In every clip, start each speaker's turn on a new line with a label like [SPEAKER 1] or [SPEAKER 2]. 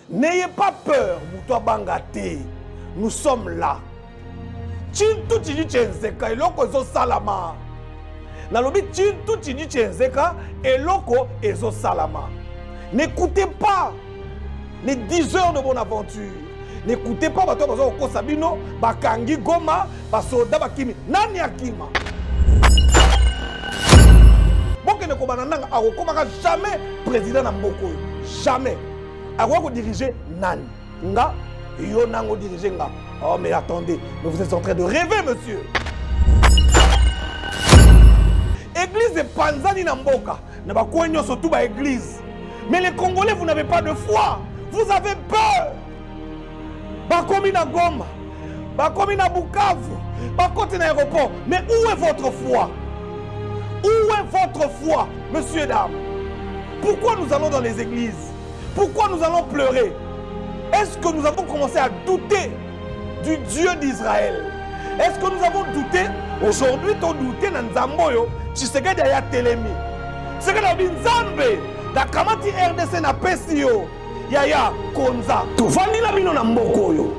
[SPEAKER 1] N'ayez pas peur, Moutoua Bangate. Nous sommes là. Chintu Tiji Chenzeka, Eloko Ezo Salama. Nalobi Chintu Tiji Chenzeka, Eloko Ezo Salama. N'écoutez pas les 10 heures de mon aventure. N'écoutez pas Bato Bazo Oko Sabino, Bakangi Goma, Basoda Bakimi. Nani Akima. Boke ne Kobananga, Arokomaka jamais président Namboko. Jamais. Arokomaka diriger Nani. Nga, yo nango diriger Nga. Oh mais attendez, mais vous êtes en train de rêver, monsieur. Église de Panzani Namboka. N'a pas surtout ba église. Mais les Congolais, vous n'avez pas de foi. Vous avez peur. Bakomi na Goma, Bakomi na Bukavu, Bakomi na aéroport. Mais où est votre foi? Où est votre foi, monsieur et dames? Pourquoi nous allons dans les églises? Pourquoi nous allons pleurer? Est-ce que nous avons commencé à douter du Dieu d'Israël? Est-ce que nous avons douté? Aujourd'hui, tu as douté dans Nzamboyo, tu sais qu'il y a Télémi. C'est que la Nzambe, la Kamati RDC na Pesio. Yaya Konza Tuvani la mino na mboko yo.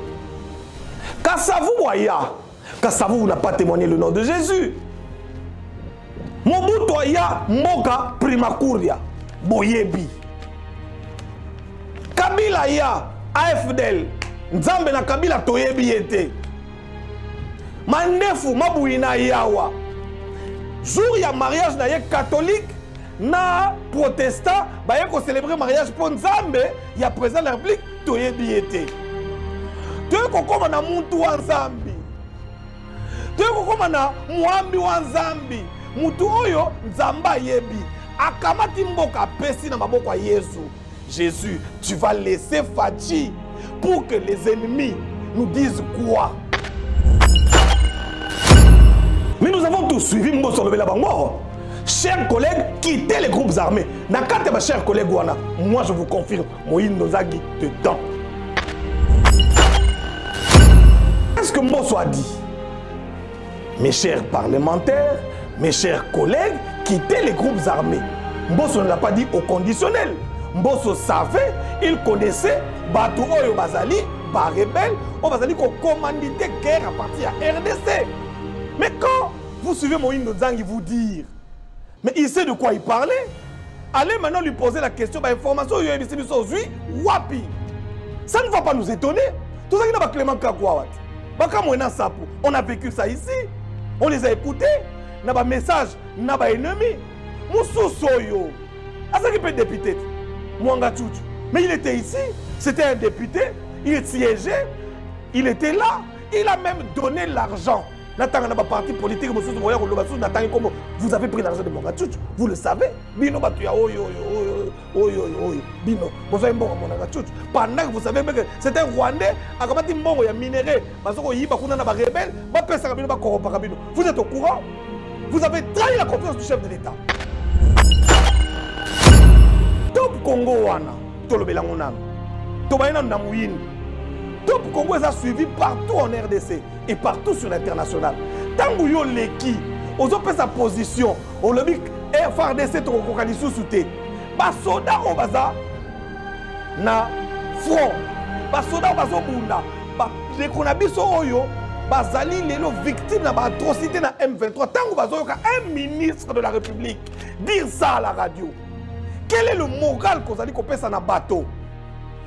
[SPEAKER 1] Kassavou waya. Kassavou n'a pas témoigné le nom de Jésus. Mobutu ya mboka primakuria boyebi. Kabila ya AFDL Nzambe na Kabila toyebi ete. Mandefu mabuina yawa. Jour ya mariage na ye catholique na protestant ba yeko célébrer mariage pour Nzambe ya président de la République toyebi ete. Toyeko koma na muntu wa Nzambi. Toyeko koma na muambi wa Nzambi. Mutu oyo Nzamba yebi. Akamati mboka pesi na maboko ya Yesu. Jésus, tu vas laisser Fadji pour que les ennemis nous disent quoi? Mais nous avons tous suivi Mboso Lobela Bango. Chers collègues, quittez les groupes armés. Nakate ma chers collègues Wana, moi je vous confirme, Moïse Nozagi dedans. Qu'est-ce que Mboso a dit? Mes chers parlementaires, mes chers collègues, quittez les groupes armés. Mboso ne l'a pas dit au conditionnel. Mboso savait, il connaissait Batu Oyo Bazali, Ba rebelle, Oyo Bazali qui commandité guerre à partir de RDC. Mais quand vous suivez Moïse Nozagi vous dire, mais il sait de quoi il parlait. Allez maintenant lui poser la question, information, wapi. Ça ne va pas nous étonner. Tout ça qui n'a pas Clément Kakouawat. On a vécu ça ici. On les a écoutés. On a pas message, on a pas ennemi. Moussou Soyo. À ça qui peut être député. Mwanga Tchouchou. Mais il était ici. C'était un député. Il siégeait. Il était là. Il a même donné l'argent. Parti politique, vous avez pris l'argent de Mwanga Tchouchou. Vous le savez. Bino Batuya, Bino. Pendant que vous savez que c'est un Rwandais, il a minéré. Vous êtes au courant? Vous avez trahi la confiance du chef de l'État. Top Congo wana, tolobela ngona. Tobayena na muyini. Top Congo est suivi partout en RDC et partout sur l'international. Tangu yo leki, ozope sa position, on le dit FRDC to kokani sousouté. Ba soda o baza na front. Ba soda o bazo bunda. Ba lekona biso oyo bazali lelo victime na ba atrocité na M23. Tangu bazo yoka un ministre de la République dire ça à la radio. Quel est le moral qu'on a dit qu'on pèse dans bateau?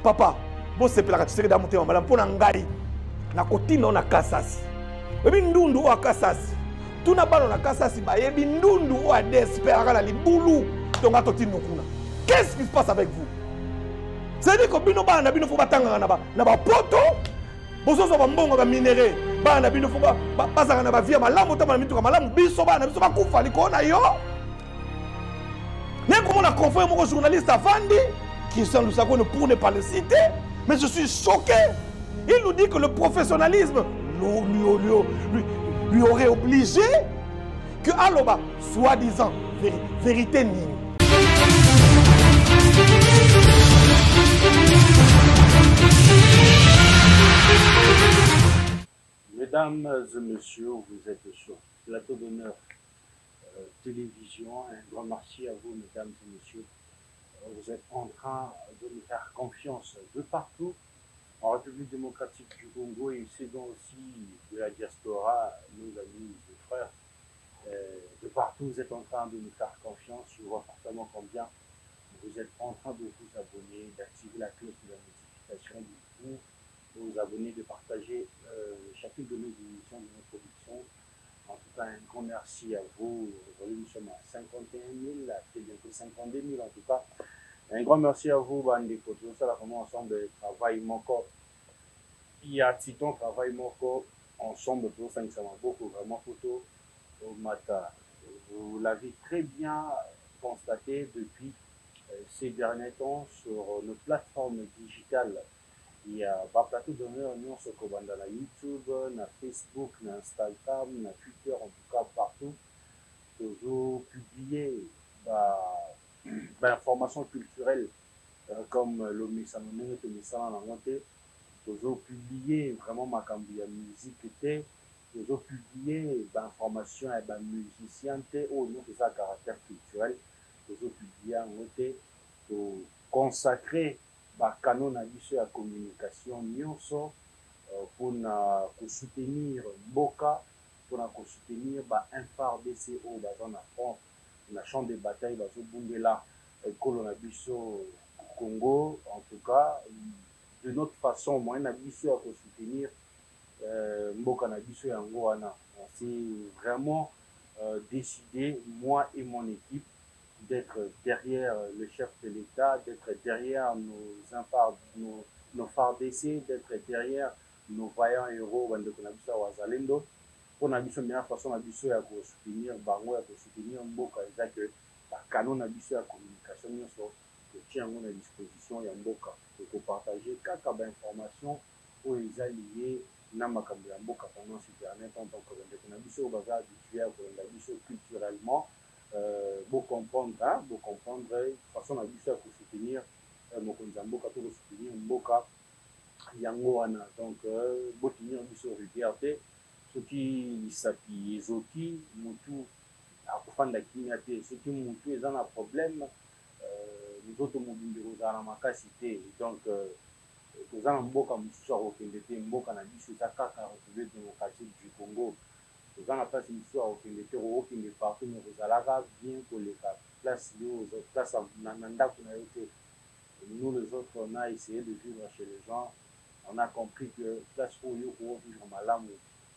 [SPEAKER 1] Papa, bon c'est pour la ratisserie d'amonter en madame pour n'angai. Na kotine on a kasasi. Ebi ndundu o kasasi. Tout n'a pas on a kasasi ba ebi ndundu o a despérer la libulu. Donc à totine kuna. Qu'est-ce qui se passe avec vous? C'est-à-dire que bino ba na bino faut batanga na ba poto. Bozo zo ba mbongo ba minéré. Ba na bino faut ba bazanga na ba via malamu to ba mituka malamu biso ba na biso ba kufa likona yo. Même comme on a confié mon journaliste à Fandi, qui s'en nous savons pour ne pas le citer, mais je suis choqué. Il nous dit que le professionnalisme lui aurait obligé que Aloba, soi-disant, vérité nime.
[SPEAKER 2] Mesdames et messieurs, vous êtes sur plateau d'honneur télévision. Un grand merci à vous, mesdames et messieurs, vous êtes en train de nous faire confiance de partout, en République démocratique du Congo et c'est donc aussi de la diaspora, nos amis et frères. De partout, vous êtes en train de nous faire confiance. Je vois fortement combien vous êtes en train de vous abonner, d'activer la cloche de la notification du coup, de vous abonner, de partager chacune de nos émissions, de nos productions. En tout cas, un grand merci à vous. Aujourd'hui, nous sommes à 51 000, peut-être bientôt 52 000 en tout cas. Un grand merci à vous, Bandeko. Tout ça, là, vraiment ensemble, travail mon corps. Il y a Titon, travail mon corps, ensemble, pour ça, ça m'a beaucoup, vraiment photo au matin. Vous l'avez très bien constaté depuis ces derniers temps sur nos plateformes digitales. Il y a des plateaux de réunion sur YouTube, na Facebook, na Instagram, na Twitter, en tout cas partout. Toujours publier d'informations culturelles comme le Messamonné, le Messamonné, toujours publier vraiment ma cambia musique, toujours publier d'informations et des musiciens, au nom de sa caractère culturel, toujours publier en côté pour consacrer le canon à la communication pour soutenir Mboka, pour soutenir un phare DCO dans la France, la champ de bataille, dans Bundela, Colonabiso Congo, en tout cas, de notre façon, moi, on a soutenir Mboka Nabiso et Angoana. On s'est vraiment décidé, moi et mon équipe, d'être derrière le chef de l'État, d'être derrière nos phares d'essai, d'être derrière nos vaillants héros de Konabisa Wazalendo. Pour Nabiso, meilleure façon Nabiso à soutenir Bango, à soutenir Mboka, c'est que la canon Nabiso à communication, que tient à disposition et Mboka, pour partager quelques informations où ils alliés Namakambi Mboka pendant ces derniers temps, donc Nabiso va habitué à Nabiso culturellement. Pour comprendre, de façon à soutenir Mokonzamboka, pour soutenir Mboka Yangoana. Donc, pour tenir une liberté, ce qui s'appuie, Zoki, Moutou, à Kofanda Kinyate, ce qui Moutou est un problème, nous autres Moubimbi, Rosalamaka cité. Donc, nous avons Mboka Moussa Rokendete, Mboka Nabiso, Zaka, République démocratique du Congo. Dans la place histoire au Kingetero, qui est partout, mais vous allez bien que les places en Nanda, nous les autres, on a essayé de vivre chez les gens. On a compris que place où il faut vivre Malam,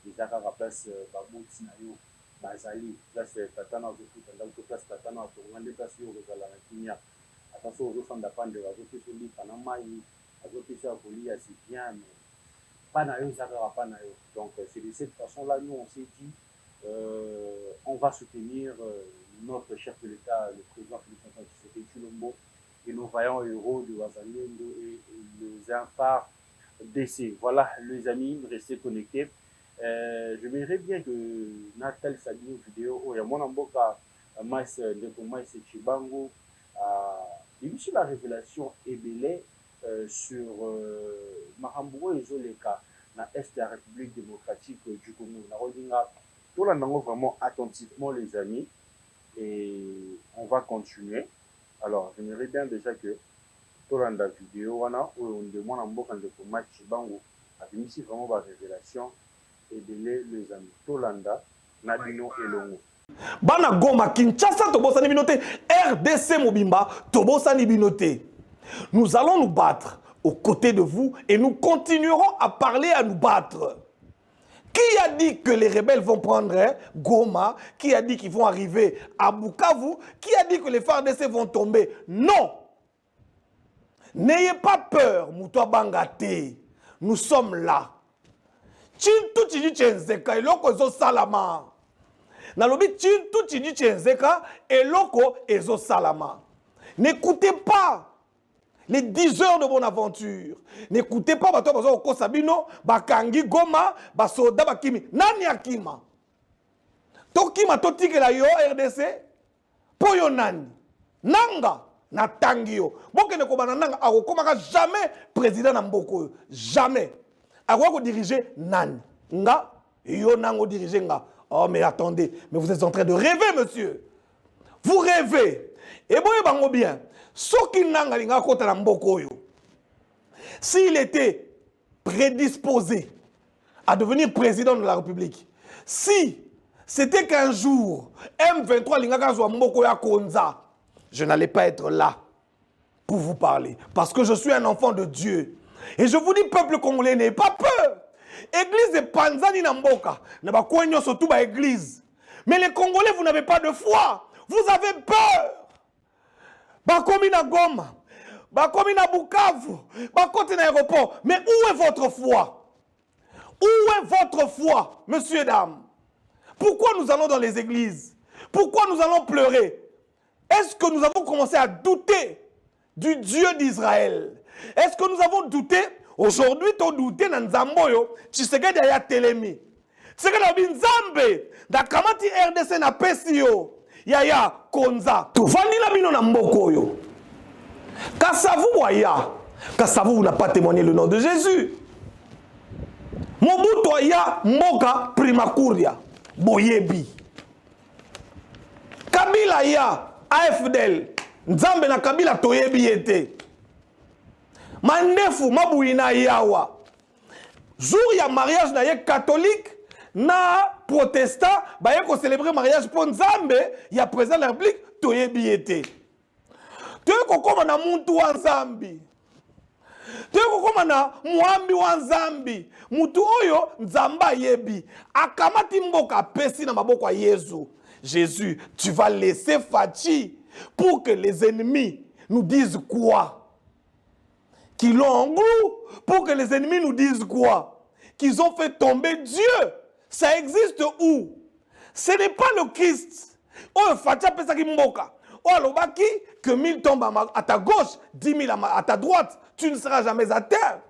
[SPEAKER 2] les Akara place Babou Tinayo, Bazali, place Tatana, place Tatana, des places où vous allez la Kinia. Attention aux autres d'apprendre de la zone sur l'île Panama, la zone sur la folie, c'est bien, mais. Donc c'est de cette façon-là, nous on s'est dit, on va soutenir notre chef de l'État, le président Félix Tshisekedi Tshilombo, et nos vaillants héros de Wazalendo et les phares d'essai. Voilà les amis, restez connectés. Je verrais bien que Natal Sadio vidéo, il y a mon amboka, Maïs Chibango, il y a la révélation Ebélé. Sur Mahambouro et Zoleka, dans l'Est de la République démocratique du Congo. Tout le monde vraiment attentivement, les amis, et on va continuer. Alors, j'aimerais bien déjà que tout le monde a vidéo, où on demande un peu de match Bango, avec ici vraiment la révélation, et les amis. Tout le monde, Nabino et Longo.
[SPEAKER 1] Bana Goma, Kinshasa, Tobosani Binote, RDC Mobimba, Tobosani Binote. Nous allons nous battre aux côtés de vous et nous continuerons à parler, à nous battre. Qui a dit que les rebelles vont prendre Goma? Qui a dit qu'ils vont arriver à Bukavu? Qui a dit que les FARDC vont tomber? Non! N'ayez pas peur, Moutoua Bangate. Nous sommes là. Chintu Chidi Chenzeka, Eloko Ezo Salama. Nalobi Chintu Chidi Chenzeka, Eloko Ezo Salama. N'écoutez pas les 10 heures de bonne aventure. N'écoutez pas Bato Sabino, Bakangi Goma, Basoda Bakimi. Nani Akima? Tokima Totike la yo RDC? Poyo nani? Nanga na Tangio. Boke ne kobana nanga akokomaka jamais président na mboko. Jamais. Ako diriger nani? Nga yo nango diriger nga. Oh mais attendez, mais vous êtes en train de rêver monsieur. Vous rêvez. Et bon bango bien. Soki nanga linga kota na mboko yo. S'il était prédisposé à devenir président de la République, si c'était qu'un jour M23 linga kazwa mboko ya konza, je n'allais pas être là pour vous parler. Parce que je suis un enfant de Dieu. Et je vous dis, peuple congolais, n'ayez pas peur. Église de Panzani Namboka, n'a pas surtout ba église. Mais les Congolais, vous n'avez pas de foi. Vous avez peur. Bakomi na Goma, Bakomi na Bukavu, Bakomi na aéroport. Mais où est votre foi? Où est votre foi, messieurs et dames? Pourquoi nous allons dans les églises? Pourquoi nous allons pleurer? Est-ce que nous avons commencé à douter du Dieu d'Israël? Est-ce que nous avons douté? Aujourd'hui, tu as douté dans Nzamboyo, tu sais qu'il y a Télémi. Tu sais qu'il y a Nzambe, dans Kamati RDC na Pesio, Yaya Konza. Tu vas ni la bino na Mbokoyo. Kassavou Aya, Kassavou n'a pas témoigné le nom de Jésus. Mobutu Aya Mboka Primakuria, Boyebi. Kabila ya AFDL, Nzambe na Kabila Toyebi ete. Mandefu Mabouina Yawa. Jour ya mariage na ye catholique, na protestant, ba ye ko célébrer mariage pour Nzambe, ya président de la République, Toyebi ete. Toye ko koma na muntu wa Nzambi. Toye ko koma na muambi wa Nzambi. Mutu oyo Nzamba yebi. Akamati mboka pesi na maboko ya Yesu. Jésus, tu vas laisser Fachi pour que les ennemis nous disent quoi? Qu'ils l'ont en goût, pour que les ennemis nous disent quoi? Qu'ils ont fait tomber Dieu. Ça existe où? Ce n'est pas le Christ. Oh, Fachi pesaki mboka. Oh, alobaki que 1000 tombent à ta gauche, 10 000 à ta droite, tu ne seras jamais à terre.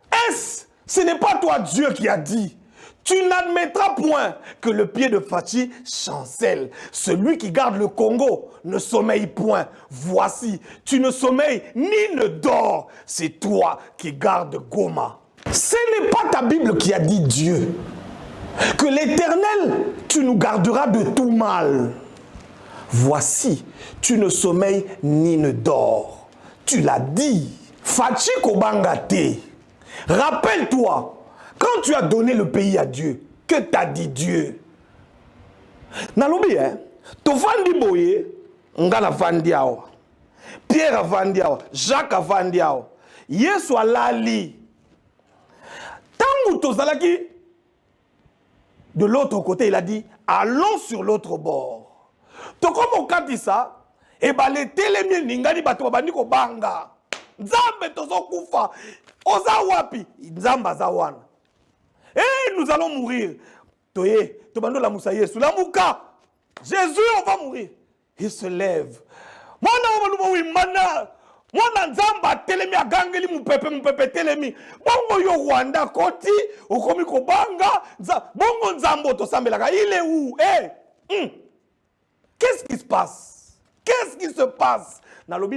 [SPEAKER 1] Ce n'est pas toi Dieu qui a dit. Tu n'admettras point que le pied de Fachi chancelle. Celui qui garde le Congo ne sommeille point. Voici, tu ne sommeilles ni ne dors. C'est toi qui gardes Goma. Ce n'est pas ta Bible qui a dit Dieu. Que l'Éternel, tu nous garderas de tout mal. Voici, tu ne sommeilles ni ne dors. Tu l'as dit. Fachi Kobangate. Rappelle-toi. Quand tu as donné le pays à Dieu, que t'a dit Dieu? Nalobi, hein? Tofandi boye, ngala vandiao. Pierre a vandiao, Jacques a vandiao. Yesu alali. Tangu tozalaki, de l'autre côté, il a dit, allons sur l'autre bord. Tokomo katisa, et ba le telemi ningani bato babandi ko banga. Nzambe tozo kufa. Oza wapi? Nzamba zawana. Et nous allons mourir. Toye, tobando la moussa Yesu, la mouka. Jésus, on va mourir. Il se lève. Mwana nzamba telemi agangeli mupepe telemi. Bongo yo Rwanda koti, okomi ko banga, bongo nzambo to sambelaka. Il est où? Qu'est-ce qui se passe? Qu'est-ce qui se passe? Le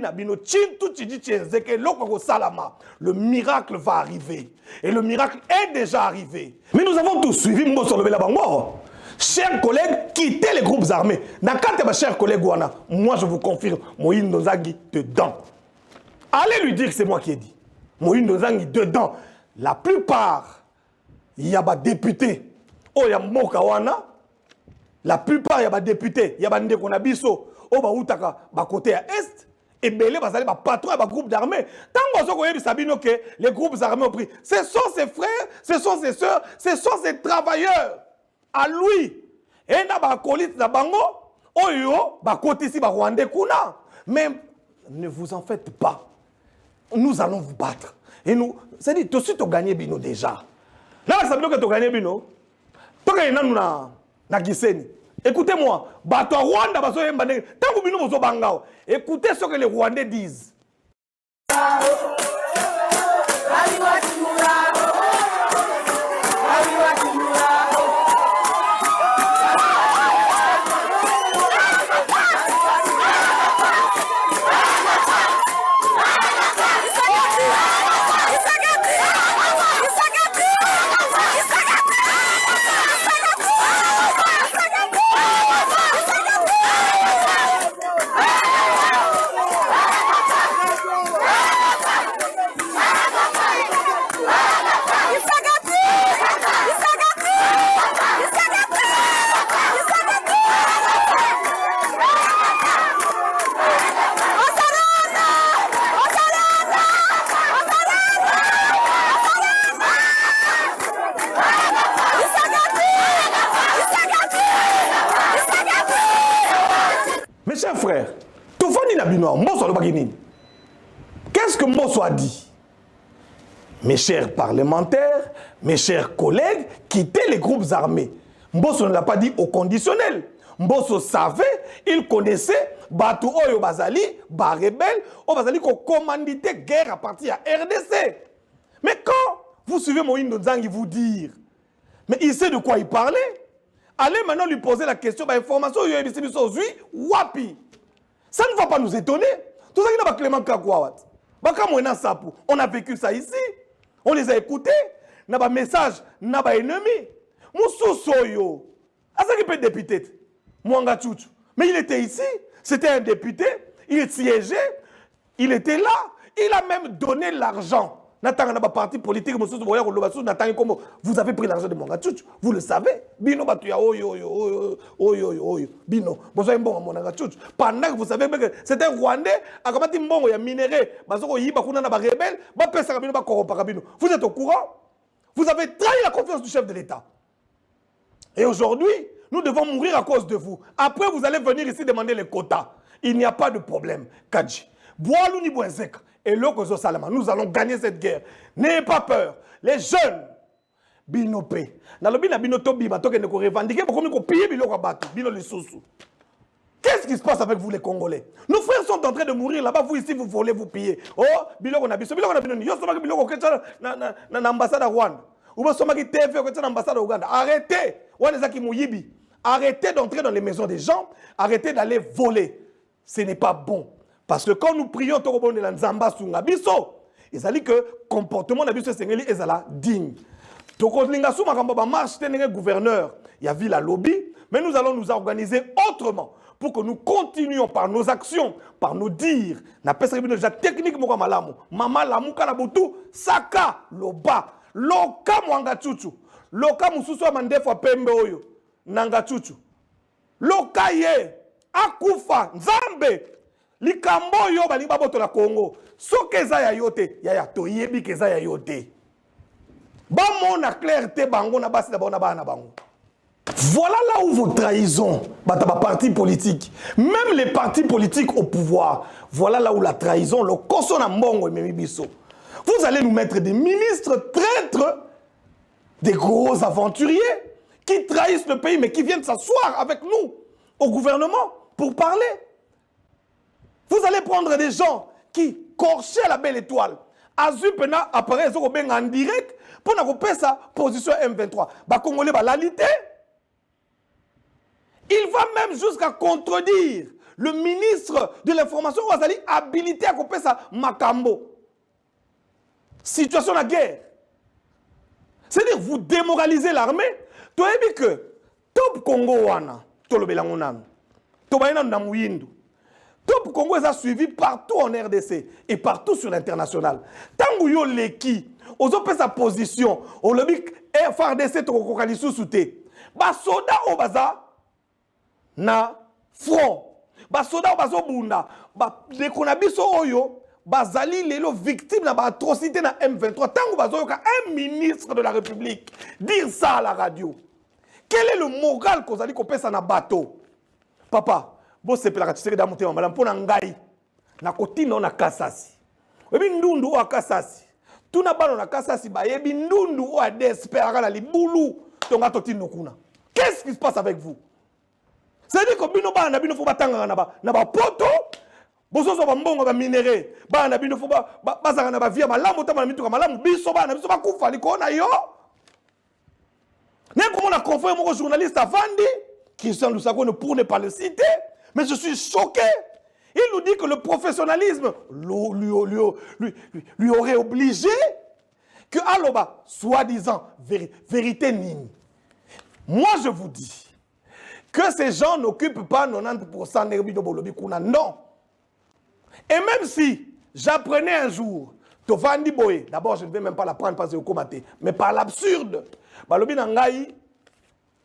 [SPEAKER 1] miracle va arriver. Et le miracle est déjà arrivé. Mais nous avons tous suivi chers collègues, quittez les groupes armés. Chers collègues, moi je vous confirme, Moïse Nozangi dedans. Allez lui dire que c'est moi qui ai dit. Moïse Nozangi dedans. La plupart, il y a des députés. Oh, il y a Mokawana. La plupart, il y a des députés. Il y a des Konabiso. Oh, bah, côté à Est. Et belé va aller patron et groupe d'armées. Tant que les groupes armés ont pris, ce sont ses frères, ce sont ses soeurs, ce sont ses travailleurs. À lui. Et na ba colite na bango, oyo ba côté ici ba Rwandais kuna. Mais ne vous en faites pas. Nous allons vous battre. Et nous, c'est-à-dire tout de suite gagné bino déjà. Là ça veut dire que tu gagné bino. Toi que na Giseni. Écoutez-moi, bato Rwanda baso yembane, tangu bino mozo bangao. Écoutez ce que les Rwandais disent. Bino, Mbosso qu'est-ce que Mbosso a dit? Mes chers parlementaires, mes chers collègues, quittez les groupes armés. Mbosso ne l'a pas dit au conditionnel. Mbosso savait, il connaissait Batou Oyo Bazali, Rebelle, Bazali qui commandité guerre à partir de RDC. Mais quand vous suivez Moïse Nzangi vous dire, mais il sait de quoi il parlait, allez maintenant lui poser la question, information, wapi. Ça ne va pas nous étonner. Tout ça qui n'a pas Clément Kakouawat. On a vécu ça ici. On les a écoutés. N'a pas message, n'a pas ennemi. Moussou Soyo. À ça qui peut être député. Mwanga Tchouchou. Mais il était ici. C'était un député. Il siégeait. Il était là. Il a même donné l'argent. Parti politique, vous avez pris l'argent de Mwanga Tchouchou. Vous le savez. Bino Batuya, Bino. Pendant que vous savez que c'est un Rwandais, il a minéré, vous êtes au courant? Vous avez trahi la confiance du chef de l'État. Et aujourd'hui, nous devons mourir à cause de vous. Après, vous allez venir ici demander les quotas. Il n'y a pas de problème. Kadji. Boalou ni Bouenzeka. Et l'Okozo Salama, nous allons gagner cette guerre. N'ayez pas peur. Les jeunes, Binopé. Qu'est-ce qui se passe avec vous les Congolais? Nos frères sont en train de mourir là-bas, vous ici, vous volez, vous pillez. Oh, Biloko na biso, Biloko na biso, yo somaki Biloko kecha na ambassade à Rwanda. Ou bien somaki TF kecha na ambassade à Ouganda. Arrêtez. Wanezaki Mouyibi. Arrêtez d'entrer dans les maisons des gens. Arrêtez d'aller voler. Ce n'est pas bon. Parce que quand nous prions, il s'agit que le comportement de Sengeli est digne. Gouverneur, il y a vu la lobby, mais nous allons nous organiser autrement pour que nous continuions par nos actions, par nos dires. Na technique Mama Lamuka Nabutu, Saka, Loba, Loka Mwanga Chuchu, Loka Mususu Mandefo Pembe Oyo, Nanga Chuchu, Loka Ye, Akufa, Nzambe. Likambo yo bali baboto la Congo. So keza ya yote, ya toyebi keza ya yote. Ba mona clarté bango na basi na bana bango. Voilà là où vos trahisons, partis politiques, même les partis politiques au pouvoir, voilà là où la trahison, le koso na mbongo et biso. Vous allez nous mettre des ministres traîtres, des gros aventuriers qui trahissent le pays mais qui viennent s'asseoir avec nous au gouvernement pour parler. Vous allez prendre des gens qui corchaient la belle étoile. Azupena apparaît en direct pour faire sa position M23. Bah Congolais va l'alité. Il va même jusqu'à contredire le ministre de l'information Ouazali habilité à couper sa Makambo. Situation de guerre. C'est-à-dire vous démoralisez l'armée. Tu as vu que Top Congo wana, Tolobela Ngonam, Tobayana Namuyindu. Top Congo a suivi partout en RDC et partout sur l'international. Tant que vous l'équipe, vous avez sa position, au lobby FRDC, vous avez sous-souté. Les soldats au bazar, na front. Les soldats au bazar, les konabiso oyo, bazali lelo victime na atrocité na M23. Tant que vous avez un ministre de la République dire ça à la radio. Quel est le moral que vous allez couper ça na bateau? Papa. Bon, c'est pour la ratisserie d'amonter en malam pour n'angai. Na koti non na kasasi. Ebi ndundu o kasasi. Tout na balo na kasasi ba ebi ndundu o a despera na libulu. Tonga toti nokuna. Qu'est-ce qui se passe avec vous? C'est-à-dire que bino ba na bino fo batanga na ba poto. Boso so ba mbongo ba minéré. Ba na bino fo ba bazanga na ba via malamu ta na mituka malamu biso ba na biso ba kufa liko na yo. N'est comment on a confié mon journaliste Avandi Christian Lusako pour ne pas le citer. Mais je suis choqué. Il nous dit que le professionnalisme lui aurait obligé que Aloba, soi-disant, vérité nini. Moi, je vous dis que ces gens n'occupent pas 90% de Bolobi Kuna. Non. Et même si j'apprenais un jour, Tovandi Boye, d'abord, je ne vais même pas la prendre parce que c'est au mais par l'absurde, Balobi Nangaï,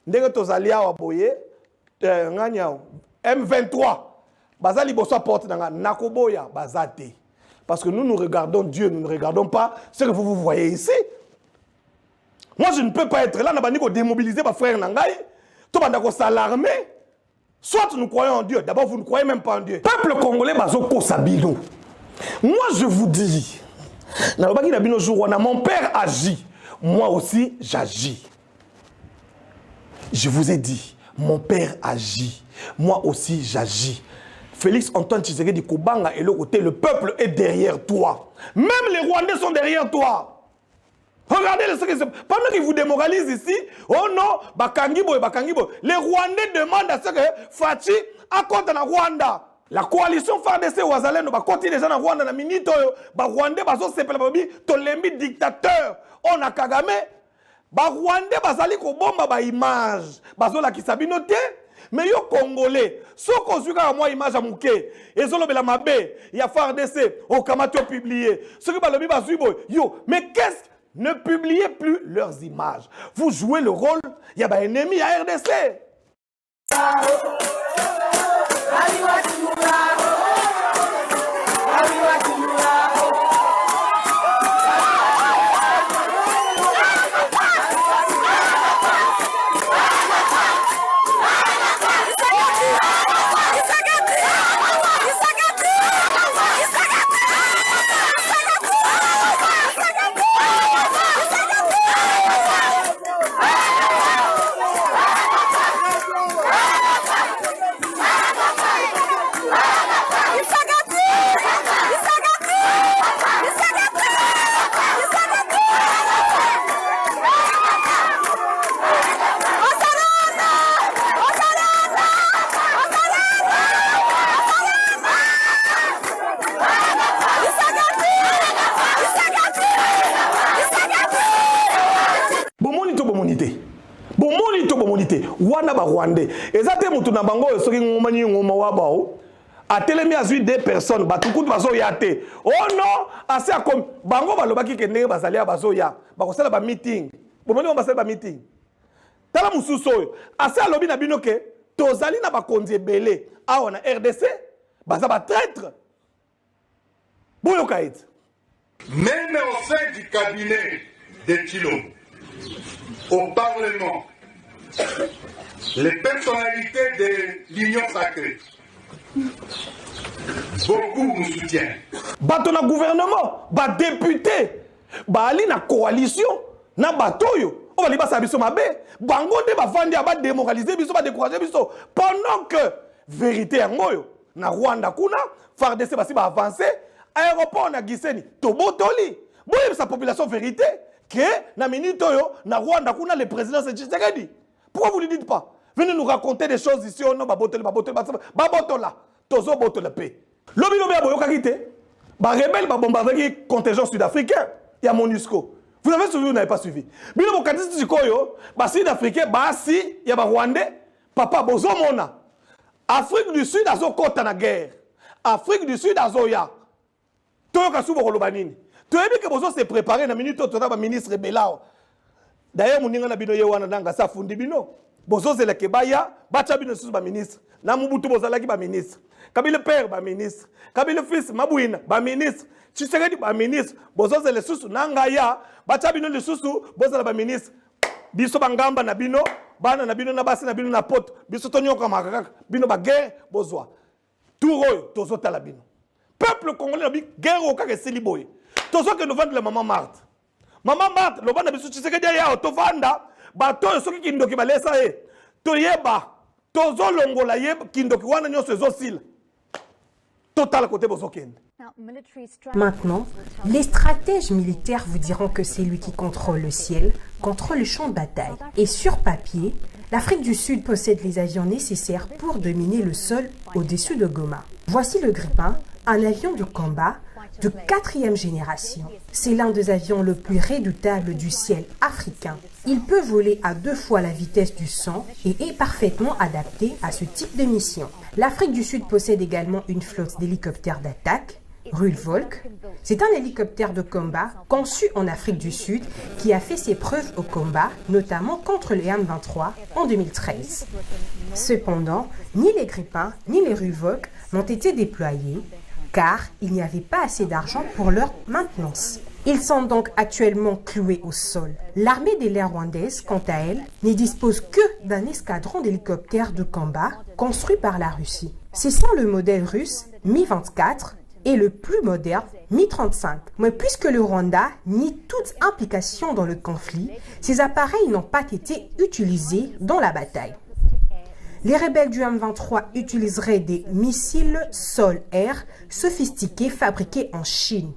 [SPEAKER 1] Ndenge Tozalia wa Boye, M23, Bazali Bosso porte Nakoboya, Bazate. Parce que nous regardons Dieu, nous ne regardons pas ce que vous voyez ici. Moi, je ne peux pas être là, nous démobiliser ma frère Nangaï, tout le monde s'alarmer. Soit nous croyons en Dieu, d'abord vous ne croyez même pas en Dieu. Peuple congolais, bazoko sabino. Moi je vous dis, mon père agit, moi aussi j'agis. Je vous ai dit, mon père agit, moi aussi j'agis. Félix Antoine Tshisekedi Kobanga et le côté, le peuple est derrière toi. Même les Rwandais sont derrière toi. Regardez ce qui se passe. Pendant qu'ils vous démoralisent ici, oh non, Bakangibo. Les Rwandais demandent à ce que Fachi accorde na Rwanda. La coalition FARDC Ouazalendo va continuer déjà dans Rwanda na minito ba Rwandais bazo sepela babi to lembi dictateur on a Kagame ba Rwandais bazali ko bomba ba image bazo la kisabino te mais yo Congolais soko zuka moi image a muke ezolo bela mabe ya FARDC au kamato publié ce que balobi bazuibo yo mais qu'est-ce ne publiez plus leurs images. Vous jouez le rôle, il y a un ennemi à RDC. Wana ba Rwandais ezate mutu na bango soki ngomani ngoma wa bao atelemi azui des personnes batukutu bazo yate oh non assez comme bango balobaki ke ndenge bazali bazo ya bakosala ba meeting bomoni on basala ba meeting tala mususu oyo assez alobi na bino ke tozali na bakonzi ebele awa na RDC baza ba traître boyo kaiti
[SPEAKER 3] même au sein du cabinet de Tshilombo au Parlement. Les personnalités de l'Union sacrée, beaucoup nous soutiennent.
[SPEAKER 1] Bato na gouvernement, ba député, ba ali na coalition, na batoyo, on va li basa biso mabe, bango de ba vandi ba démoraliser biso, ba décourager biso, pendant que vérité ngoyo na Rwanda kuna, FARDC basi ba avancer, aéroport na Gisenyi, tobotoli, boye sa population vérité que na minute yo na Rwanda kuna le président Tshisekedi. Pourquoi vous ne dites pas? Venez nous raconter des choses ici, on a babotola, tozo botola paix. Lobi aboyoka kite, ba rebelle ba bombarder contingent sud-africain, il y a MONUSCO. Vous avez suivi ou n'avez pas suivi? Bino bokatisi sikoyo, ba sud-africain ba si, il y a ba rwandais, papa bozo mona. Afrique du Sud azo kota na guerre. Afrique du Sud azo ya. Toyoka subo kolobanini. Toyebi ke bozo se préparer na minute to ba ministre Belao. D'ailleurs, mon ingana bino yewana nanga sa fundi bino. Bozo zela kebaya, bacha bino susu ba ministre. Na mubutu bozalaki ba ministre. Kabila père ba ministre. Kabila fils Mabouina ba ministre. Tshisekedi ba ministre. Bozo zela susu nanga ya, bacha bino le susu bozala ba ministre. Biso bangamba na bino, bana na bino na basi na bino na poto. Biso tonyoka makaka, bino ba guerre bozwa. Touroy tozo tala bino. Peuple congolais bi guerre o kaka seliboy. Tozo que nous vendre la maman Marthe. Maman Marthe, le bande de Tshisekedi ya tovanda, bato soki kindoki balesa e. Toyeba, tozo longola yeba kindoki wana nyoso ezosil. Total côté bozokende.
[SPEAKER 4] Maintenant, les stratèges militaires vous diront que c'est lui qui contrôle le ciel, contrôle le champ de bataille. Et sur papier, l'Afrique du Sud possède les avions nécessaires pour dominer le sol au-dessus de Goma. Voici le Gripen, un avion de combat de 4e génération. C'est l'un des avions le plus redoutables du ciel africain. Il peut voler à 2 fois la vitesse du son et est parfaitement adapté à ce type de mission. L'Afrique du Sud possède également une flotte d'hélicoptères d'attaque, Rulvolk. C'est un hélicoptère de combat conçu en Afrique du Sud qui a fait ses preuves au combat, notamment contre les M23 en 2013. Cependant, ni les Gripins ni les Rulvolk n'ont été déployés car il n'y avait pas assez d'argent pour leur maintenance. Ils sont donc actuellement cloués au sol. L'armée de l'air rwandaise, quant à elle, ne dispose que d'un escadron d'hélicoptères de combat construit par la Russie. Ce sont le modèle russe Mi-24 et le plus moderne Mi-35. Mais puisque le Rwanda nie toute implication dans le conflit, ces appareils n'ont pas été utilisés dans la bataille. Les rebelles du M23 utiliseraient des missiles sol-air sophistiqués fabriqués en Chine.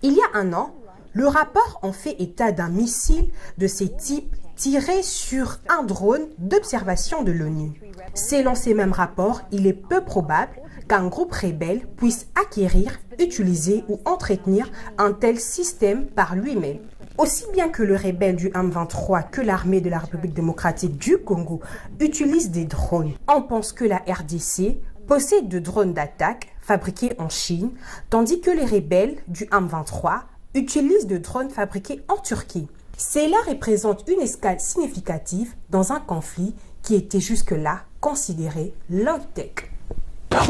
[SPEAKER 4] Il y a un an, le rapport en fait état d'un missile de ce type tiré sur un drone d'observation de l'ONU. Selon ces mêmes rapports, il est peu probable qu'un groupe rebelle puisse acquérir, utiliser ou entretenir un tel système par lui-même. Aussi bien que le rebelle du M23 que l'armée de la République démocratique du Congo utilisent des drones, on pense que la RDC possède de drones d'attaque fabriqués en Chine, tandis que les rebelles du M23 utilisent de drones fabriqués en Turquie. Cela représente une escale significative dans un conflit qui était jusque-là considéré low-tech.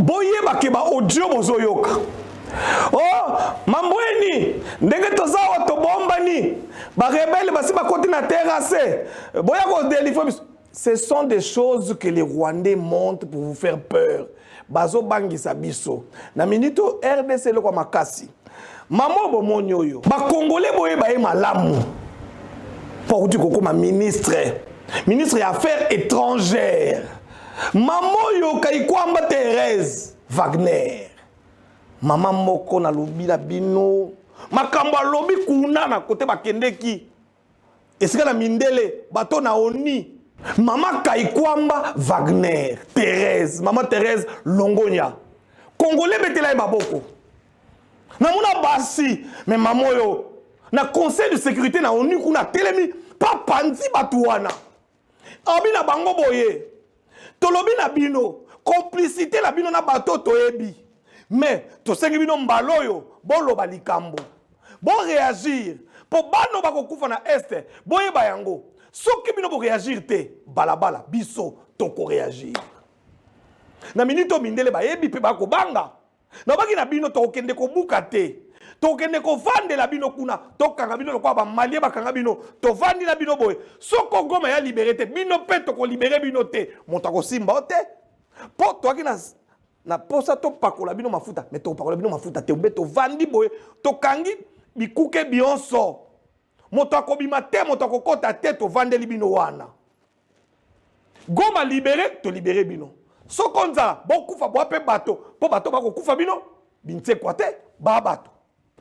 [SPEAKER 1] Boyeba keba audio bozoyoka. Oh, mambweni, ndenge tozawa tobombani. Ba rebelle basi ba koti na terrasse. Boya ko délivrer. Ce sont des choses que les Rwandais montent pour vous faire peur. Bazo bangisa biso. Na minito RDC le kwa makasi. Mamo bomonyo yo. Ba Congolais boyeba e malamu. Pour dire koko ma ministre des Affaires étrangères. Maman yo Kaikwamba Thérèse Wagner. Maman moko na lobi la bino. Makamba lobi kuna na kote bakendeki. Esika na mindele bato na oni. Maman Kaikwamba Wagner Thérèse. Maman Thérèse Longonia. Congolais betela baboko. Na mona basi mais maman yo na conseil de sécurité na ONU kuna telemi pa pandi batuana. Abina bango boye. Tolobi na bino, complicité na bino na bato toyebi. Mais to sengi bino mbaloyo, bolo balikambo. Bon réagir. Po bano bako kufa na este, boye bayango. Soki bino bo réagir te, balabala biso toko réagir. Na minito mindele bayebi pe bako banga. Na baki na bino to kende ko buka te. To kende ko vande la bino kuna, to kanga bino lokwa ba malie ba kanga bino, to vandi la bino boy. Soko goma ya libéré te, bino pe to ko libéré bino te. Monta ko simba te. Po to aki na posa to pakola bino mafuta, mais to pakola bino mafuta te obe to vandi boy, to kangi bikuke bionso. Monta ko bima te, monta ko kota te to vande li bino wana. Goma libéré, to libéré bino. Soko nza, bo kufa bo pe bato, po bato ba ko kufa bino, binte kwa te, ba bato.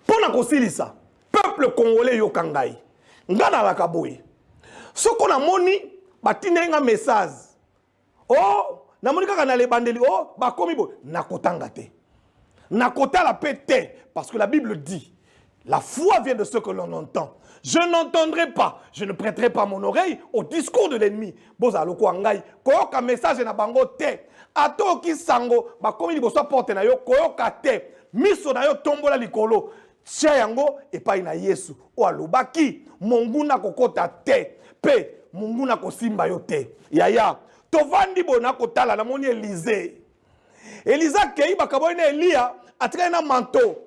[SPEAKER 1] Pona kosilisa peuple congolais yo kangai ngana la kaboye soko na moni batinenga message oh na moni kaka na le bandeli oh bakomi bo nakotanga te nakotala pété parce que la Bible dit la foi vient de ce que l'on entend. Je n'entendrai pas, je ne prêterai pas mon oreille au discours de l'ennemi. Boza loko ngai koyoka message na bango te ato ki sango bakomi liboso porte na yo koyoka te miso na yo tombola likolo. Tia yango epai na Yesu o alobaki monguna kokota te pe monguna kosimba yo te yaya tovandi bona kotala na moni Élysée Elisa kei bakaboy na Elia atika na manteau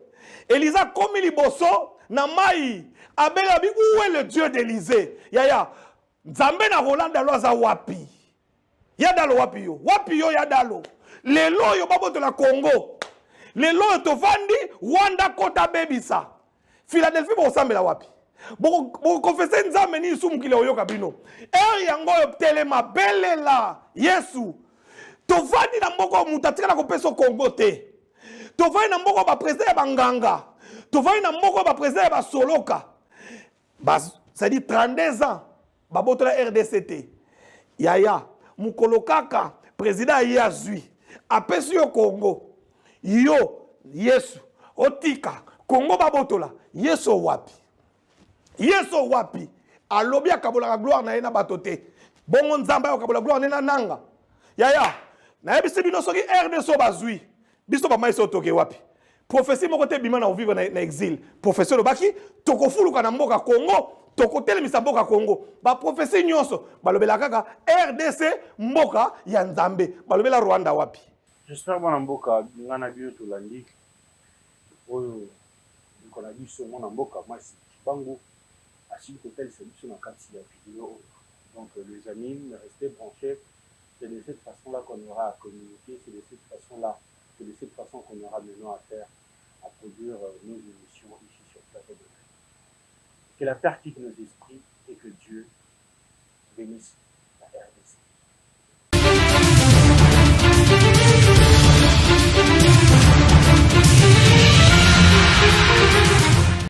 [SPEAKER 1] Elisa komi liboso na mai abela bi où est le Dieu d'Élysée yaya nzambe na Rolanda loza wapi yadalo wapi yo yadalo lelo yo babo de la Congo lelo to vandi Rwanda kota bebisa Philadelphie bo sambela wapi bo confesser nzambe ni sumu kile oyoka bino yango telema belela Yesu to vandi na mboko mutatika na kopeso Congo te to vandi na mboko ba président banganga to vandi na mboko ba président ba soloka ça dit 32 ans baboto la RDCT yaya mukolo kaka président yazui apesi yo Congo yo Yesu otika Congo babotola Yesu wapi alobi akabola gloire na ena batote bongo nzamba akabola gloire na nanga yaya na yebisi bino soki RDC bazui biso ba maiso toke wapi prophétie moko te bima na vivre na exil prophétie lobaki tokofuluka na mboka Congo tokotelemisa mboka Congo ba prophétie nyonso balobela kaka RDC mboka ya nzambe balobela Rwanda wapi.
[SPEAKER 2] J'espère que Mboka ngana bio to landi oyo qu'on a dit sur mon amboka, moi c'est Bango. À Sud Hotel, c'est sur la vidéo. Donc les amis, restez branchés. C'est de cette façon-là qu'on aura à communiquer, c'est de cette façon-là, c'est de cette façon qu'on aura maintenant à faire, à produire nos émissions ici sur Plateau de Mer. Que la Terre quitte nos esprits et que Dieu